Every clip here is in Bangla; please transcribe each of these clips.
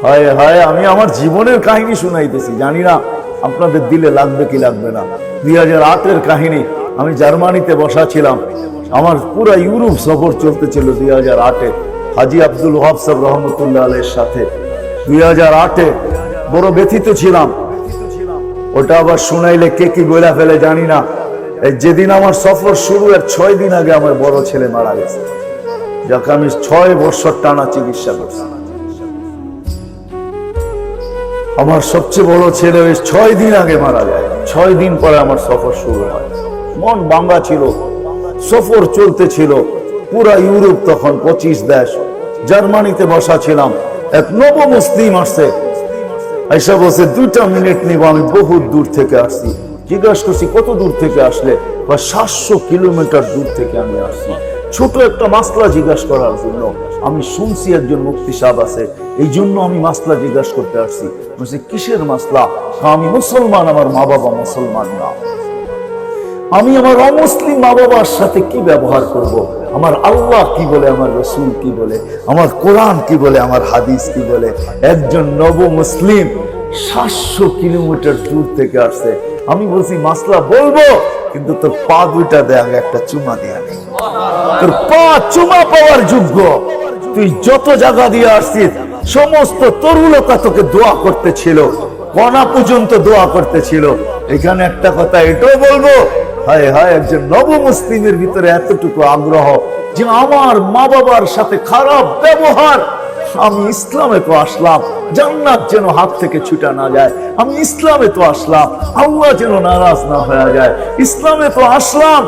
হায় হায়, আমি আমার জীবনের কাহিনী শুনাইতেছি, জানি না আপনাদের দিলে লাগবে কি লাগবে না। 2008-এর কাহিনী। আমি জার্মানিতে বসা ছিলাম, আমার পুরা ইউরোপ সফর চলতেছিল 2008-এ হাজি আব্দুল ওয়াহাব সাহেব রহমতুল্লাহ আলাইহির সাথে। 2008-এ বড় ব্যথিত ছিলাম। ওটা আবার শুনাইলে কে কি বইলা ফেলে জানি না। এই যেদিন আমার সফর শুরু, এর 6 দিন আগে আমার বড় ছেলে মারা গেছে, যাকে আমি 6 বছর টানা চিকিৎসা করছি। আমার সবচেয়ে বড় ছেলে ওই 6 দিন আগে মারা যায়। 6 দিন পরে আমার সফর শুরু হয়। মন ভাঙ্গা ছিল, সফর চলতেছিল পুরা ইউরোপ, তখন 25 দেশ। জার্মানিতে বসা ছিলাম, এক নব মুসলিম আসছে, আইসা বলছে 2টা মিনিট নিব, আমি বহুত দূর থেকে আসছি। জিজ্ঞাসা করছি কত দূর থেকে আসলে? 700 কিলোমিটার দূর থেকে আমি আসছি, ছোট একটা মাসলা জিজ্ঞাসা করার জন্য। আমি শুনছি একজন মুফতি সাহেব আছে, এই জন্য আমি মাসলা জিজ্ঞাসা করতে আসছি। বলছি কিসের মাসলা? আমি মুসলমান, আমার মা বাবা মুসলমান না, আমি আমার অমুসলিম মা বাবার সাথে কি ব্যবহার করব? আমার আল্লাহ কি বলে, আমার রসুল কি বলে, আমার কোরআন কি বলে, আমার হাদিস কি বলে? একজন নব মুসলিম 700 কিলোমিটার দূর থেকে আসছে। আমি বলছি মাসলা বলবো, কিন্তু তোর পা দুইটা দেয়, আমি একটা চুমা দিয়ে আনি। তোর পা চুমা পাওয়ার যোগ্য। তুই যত জায়গা দিয়ে আসছিস, সমস্ত তরুলতা তোকে দোয়া করতেছিল, কণা পর্যন্ত দোয়া করতেছিল। এখানে একটা কথা এটাও বলবো, হায় হায়, একজন নব মুসলিমের ভিতরে এতটুকু আগ্রহ যে আমার মা বাবার সাথে খারাপ ব্যবহার। আমি ইসলামে তো আসলাম, জান্নাত যেন হাত থেকে ছুটা না যায়। আমি ইসলামে তো আসলাম, আল্লাহ যেন নারাজ না হয়ে যায়। ইসলামে তো আসলাম,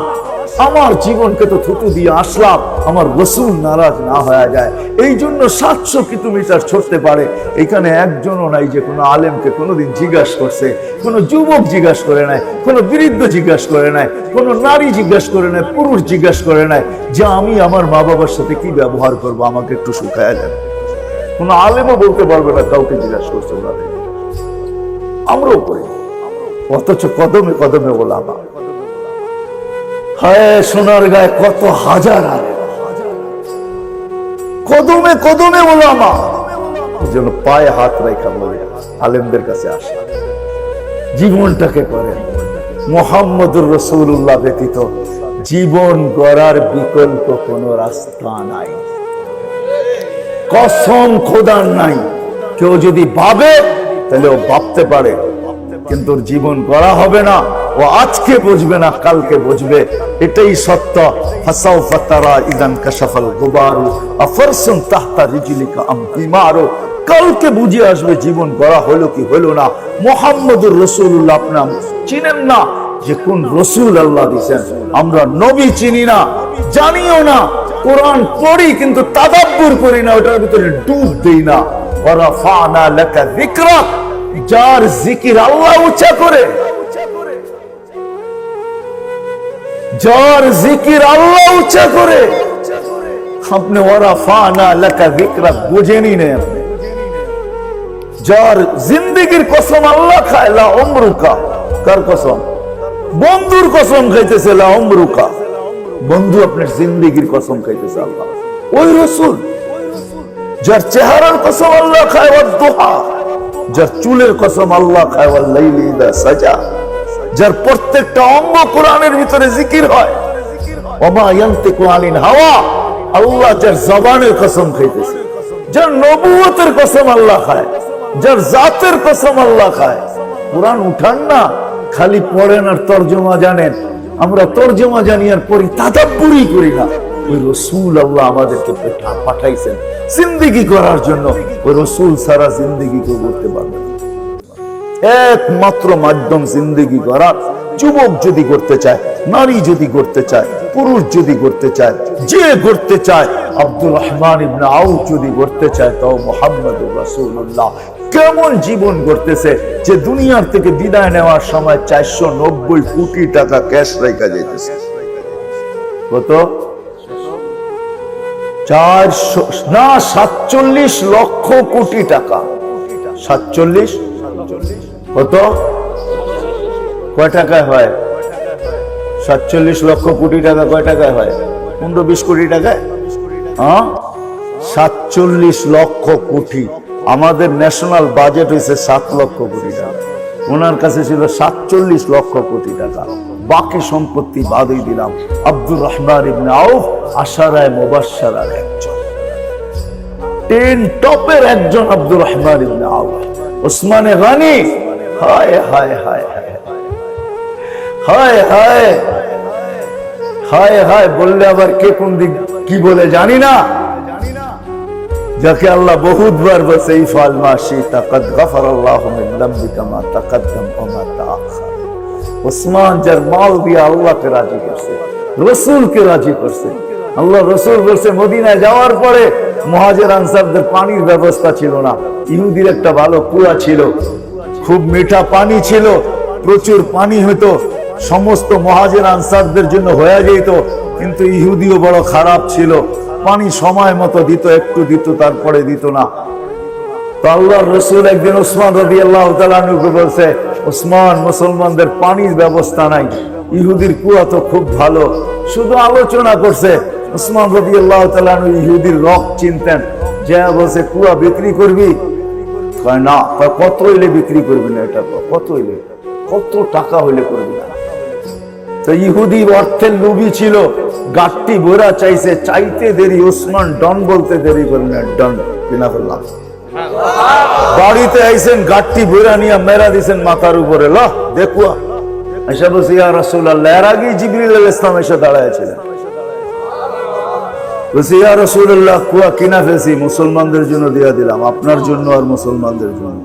আমার জীবনকে তো থুতু দিয়ে আসলাম, আমার রসুল নারাজ না হয়ে যায়। এই জন্য 700 কিলোমিটার ছড়তে পারে। এখানে একজনও নাই যে কোনো আলেমকে কোনোদিন জিজ্ঞাসা করছে, কোনো যুবক জিজ্ঞাসা করে নাই, কোনো বৃদ্ধ জিজ্ঞাসা করে নাই, কোনো নারী জিজ্ঞাসা করে নাই, পুরুষ জিজ্ঞাসা করে নাই যে আমি আমার মা বাবার সাথে কি ব্যবহার করবো, আমাকে একটু শুকায় যাবে। কোনো আলেমও বলতে পারবে না কাউকে জিজ্ঞাসা করছে ওনাদের। আমরাও করি, অথচ কদমে কদমে ওলামা। হায় সোনার গায়ে কত হাজার আলেম, কদমে কদমে ওলামা। যেন পায়ে হাত রেখা বলে আলেমদের কাছে আসে, জীবনটাকে করেন মুহাম্মদুর রাসূলুল্লাহ ব্যতীত জীবন গড়ার বিকল্প কোনো রাস্তা নাই, কসম খোদার নাই। কেউ যদি ভাবে তাহলে ও ভাবতে পারে, কিন্তু জীবন গড়া হবে না। ও আজকে বুঝবে না, কালকে বুঝবে, এটাই সত্য। ফাসাউফা তারা ইদান কাশাফাল গুবারু আফরসুন তাহতা রিজলিকা আম বিমারু। কালকে বুঝে আসবে জীবন গড়া হলো কি হলো না। মুহাম্মদুর রাসূলুল্লাহ আপনার চিনেন না যে কোন রাসূল আল্লাহ দিয়েছেন। আমরা নবী চিনি না, জানিও না। কোরআন পড়ি কিন্তু তাদাব্বুর করি না, ওটার ভিতরে ডুব দেই না। ওয়ারাফানা লাকা যিকরাক, যার জিকির আল্লাহ উচ্চ করে, যার জিকির আল্লাহ উচ্চ করে। আপনি ওয়ারাফানা লাকা যিকরাক বুঝেনি না আপনি। যার জিন্দেগির কসম আল্লাহ খায়, লা উমরুকা। কার কসম? বন্ধুর কসম খাইতেছে, লা উমরুকা। বন্ধু আপনার জিন্দেগির কসম খাইতেছে আল্লাহ, ওই রাসূল। যার চেহারার কসম আল্লাহ খায়, ওয়াদ দুহা। যার চুলের কসম আল্লাহ খায়, ওয়াল লাইলি ইযা সাজা। যার প্রত্যেকটা অঙ্গ কোরআনের ভিতরে জিকির হয়, ওমা ইয়ানতিকু আনিল হাওয়া। আল্লাহ যার জবানের কসম খাইতেছে, যার নবুয়তের কসম আল্লাহ খায়, যার জাতের কসম আল্লাহ খায়। কোরআন উঠান না, খালি পড়েন আর তরজমা জানেন। আমরা তরজমা জানি আর পড়ি, তাদাব্বুরই করি না। ওই রাসূল আল্লাহ আমাদেরকে পাঠাইছেন জিন্দেগি করার জন্য। ওই রাসূল সারা জিন্দেগি কেউ করতে পারবে না। একমাত্র মাধ্যম জিন্দেগি করার। যুবক যদি করতে চায়, নারী যদি করতে চায়, পুরুষ যদি করতে চায়, যে করতে চায়, আব্দুর রহমান ইবনে আউফ যদি করতে চায়, তাও মুহাম্মদুর রাসূলুল্লাহ কেমন জীবন করতেছে যে দুনিয়ার থেকে বিদায় নেওয়ার সময় 490 কোটি টাকা ক্যাশ রেখা যাইতেছে। কত? 47 লক্ষ কোটি টাকা। 47 কত? কয় টাকায় হয়? 47 লক্ষ কোটি টাকা কয় টাকায় হয়? 15-20 কোটি টাকায়। 47 লক্ষ কোটি। আমাদের ন্যাশনাল বাজেট হয়েছে 7 লক্ষ কোটি টাকা, ওনার কাছে ছিল 47 লক্ষ কোটি টাকা। বাকি সম্পত্তি বাদই দিলাম। আব্দুর রহমান ইবনে আউফ আশারায়ে মুবাশশারার একজন, 10 টপের একজন আব্দুর রহমান ইবনে আউফ। ওসমানে গনি, হায় হায় হায় হায় হায় হায় হায় হায় বললে আবার কে কোন দিক কি বলে জানি না, যাকে আল্লাহ বহুতবার বলছে ইফআল মা শিতা ক্বাদ গাফারাল্লাহু মিন যামবিকা মা তাকাদ্দাম ওয়া মা তাআখার। ওসমান যার মাল দিয়ে আল্লাহকে রাজি করছে, রাসূলকে রাজি করছে। আল্লাহ রাসূল বলছে মদিনায় যাওয়ার পরে মুহাজির আনসারদের পানির ব্যবস্থা ছিল না, ইহুদির একটা ভালো কুয়া ছিল, খুব মিঠা পানি ছিল, প্রচুর পানি হতো, সমস্ত মুহাজির আনসারদের জন্য হয়ে যেত, কিন্তু ইহুদিও বড় খারাপ ছিল, পানি সময় মতো দিত, একটু দিত তারপরে দিত না। তো আল্লাহর রাসূল একদিন ওসমান রাদিয়াল্লাহু তাআলা আনহুকে বলছে, ওসমান মুসলমানদের পানির ব্যবস্থা নাই, ইহুদির কুয়া তো খুব ভালো। শুধু আলোচনা করছে। ওসমান রাদিয়াল্লাহু তাআলা আনহু ইহুদির রক চিনতেন, যে বলছে কুয়া বিক্রি করবি? কয় না। কত হইলে বিক্রি করবি না? এটা কত হইলে, কত টাকা হইলে করবি না? তো ইহুদি অর্থের লোভী ছিল, গাট্টি ভরা চাইছে, চাইতে দেরি ওসমান ডন বলতে দেরি করলেন, ডন কিনা করলাম। বাড়িতে আইছেন, গাট্টি ভরা নিয়ে মেরা দিছেন মাথার উপরে, ল দেখুয়া এসে বলছে ইয়া রাসূলুল্লাহ। এর আগে জিবরিল আলাইহিস সালাম এসে দাঁড়াইছিলেন, বলছে ইয়া রাসূলুল্লাহ কুয়া কিনা ফেলছি, মুসলমানদের জন্য দিয়া দিলাম, আপনার জন্য আর মুসলমানদের জন্য।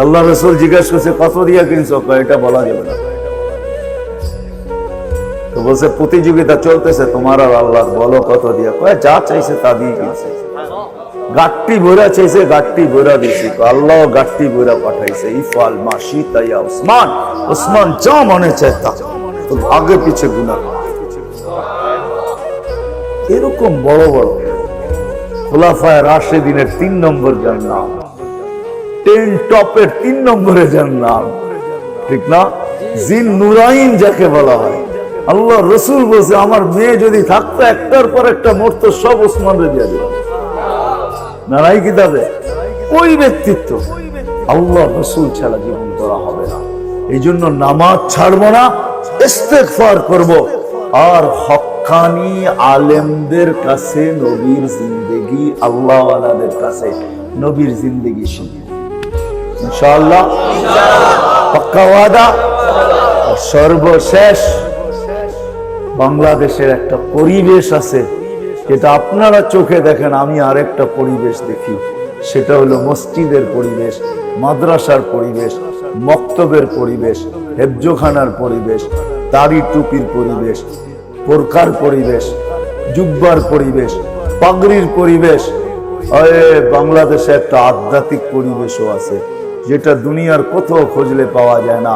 আল্লাহ রাসূল জিজ্ঞাসা করছে কত দিয়া কিনছো? এটা বলা যাবে না। তো বলছে প্রতিযোগিতা চলতেছে তোমার আর আল্লাহর, বলো কত দিয়া? কয় যা চাইছে তা দিয়ে কিনছে। গাট্টি ভরা চাইছে, গাট্টি ভরা দিছি, আল্লাহ গাট্টি ভরা পাঠাইছে। ইফআল মা শিতা ইয়া ওসমান, ওসমান যা মনে চায় তা, তো আগে পিছে গুনাহ। এরকম বড় বড় খোলাফায়ে রাশিদিনের 3 নম্বর যার নাম, 10 টপের 3 নম্বরে যার নাম, ঠিক না? জিন নুরাইন যাকে বলা হয়। আল্লাহ রাসূল বলছে আমার মেয়ে যদি থাকতো একটার পর একটা মরতো, সব ওসমানরে দিয়ে দিত। না নাই কিতাবে? ওই ব্যক্তিত্ব আল্লাহ রাসূল ছাড়া জীবন করা হবে না। এই জন্য নামাজ ছাড়বো না, ইস্তেগফার করব, আর হক্কানি আলেমদের কাছে নবীর জিন্দেগি, আল্লাহ ওয়ালাদের কাছে নবীর জিন্দেগি শুনব ইনশাআল্লাহ। পাক্কা ওয়াদা। সর্বশেষ বাংলাদেশের একটা পরিবেশ আছে, যেটা আপনারা চোখে দেখেন, আমি আরেকটা পরিবেশ দেখি। সেটা হলো মসজিদের পরিবেশ, মাদ্রাসার পরিবেশ, মক্তবের পরিবেশ, হেফজোখানার পরিবেশ, দাড়ি টুপির পরিবেশ, বোরকার পরিবেশ, জুব্বার পরিবেশ, পাগড়ির পরিবেশ। বাংলাদেশে একটা আধ্যাত্মিক পরিবেশও আছে, যেটা দুনিয়ার কোথাও খুঁজলে পাওয়া যায় না।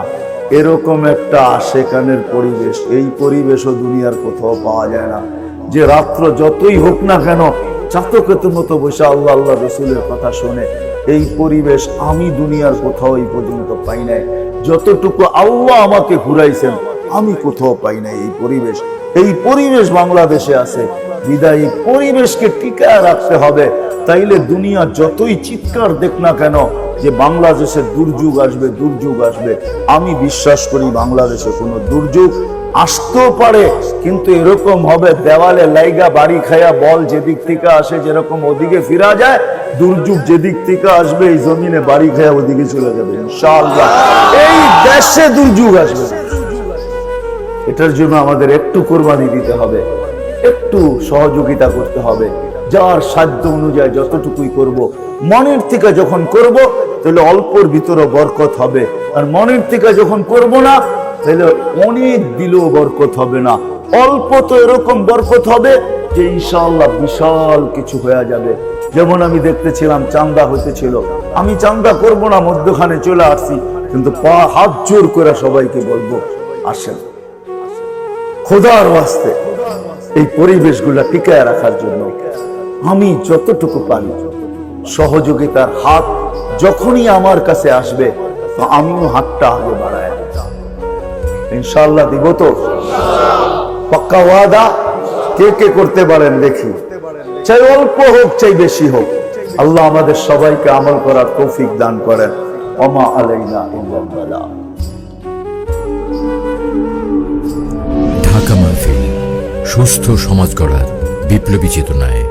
এরকম একটা আশেকানের পরিবেশ, এই পরিবেশও দুনিয়ার কোথাও পাওয়া যায় না। যে রাত্র যতই হোক না কেন চাতকের মতো বসে আল্লাহ আল্লাহ রাসূলের কথা শুনে, এই পরিবেশ আমি দুনিয়ার কোথাও এই পর্যন্ত পাই নাই। যতটুকু আল্লাহ আমাকে ঘুরাইছেন আমি কোথাও পাই নাই এই পরিবেশ। এই পরিবেশ বাংলাদেশে আছে, বিদায়ী পরিবেশকে টিকায় রাখতে হবে। তাইলে দুনিয়া যতই চিৎকার দেখ না কেন যে বাংলাদেশে দুর্যোগ আসবে, দুর্যোগ আসবে, আমি বিশ্বাস করি বাংলাদেশে কোনো দুর্যোগ আসতেও পারে, কিন্তু এরকম হবে দেওয়ালে লাইগা বাড়ি খায়া বল যেদিক থেকে আসে যেরকম ওদিকে ফিরা যায়, দুর্যোগ যেদিক থেকে আসবে এই জমিনে বাড়ি খায়া ওদিকে চলে যাবে ইনশাআল্লাহ। এই দেশে দুর্যোগ আসবে। এটার জন্য আমাদের একটু কোরবানি দিতে হবে, একটু সহযোগিতা করতে হবে, যার সাধ্য অনুযায়ী যতটুকুই করব। মনের থেকে যখন করব তাহলে অল্পর ভিতরে বরকত হবে, আর মনের থেকে যখন করব না তাহলে অনেক দিলেও বরকত হবে না। অল্প তো এরকম বরকত হবে যে ইনশাআল্লাহ বিশাল কিছু হয়ে যাবে। যেমন আমি দেখতেছিলাম চান্দা হইতেছিল, আমি চান্দা করব না, মধ্যখানে চলে আসছি, কিন্তু হাত জোর করে সবাইকে বলবো আসেন, খোদার ওয়াস্তে এই পরিবেশগুলা টিকায় রাখার জন্য আমি যতটুকু পারি সহযোগিতার হাত যখনই আমার কাছে আসবে তো আমিও হাতটা আগে বাড়ায় ইনশাআল্লাহ দিব। তো পাক্কা ওয়াদা কে কে করতে পারেন দেখি, চাই অল্প হোক চাই বেশি হোক, আল্লাহ আমাদের সবাইকে আমল করার তৌফিক দান করেন। ওমা আলাইনা ইল্লাল বালাগ। ঢাকা মাহফিল, সুস্থ সমাজ গড়ার বিপ্লবী চেতনায়।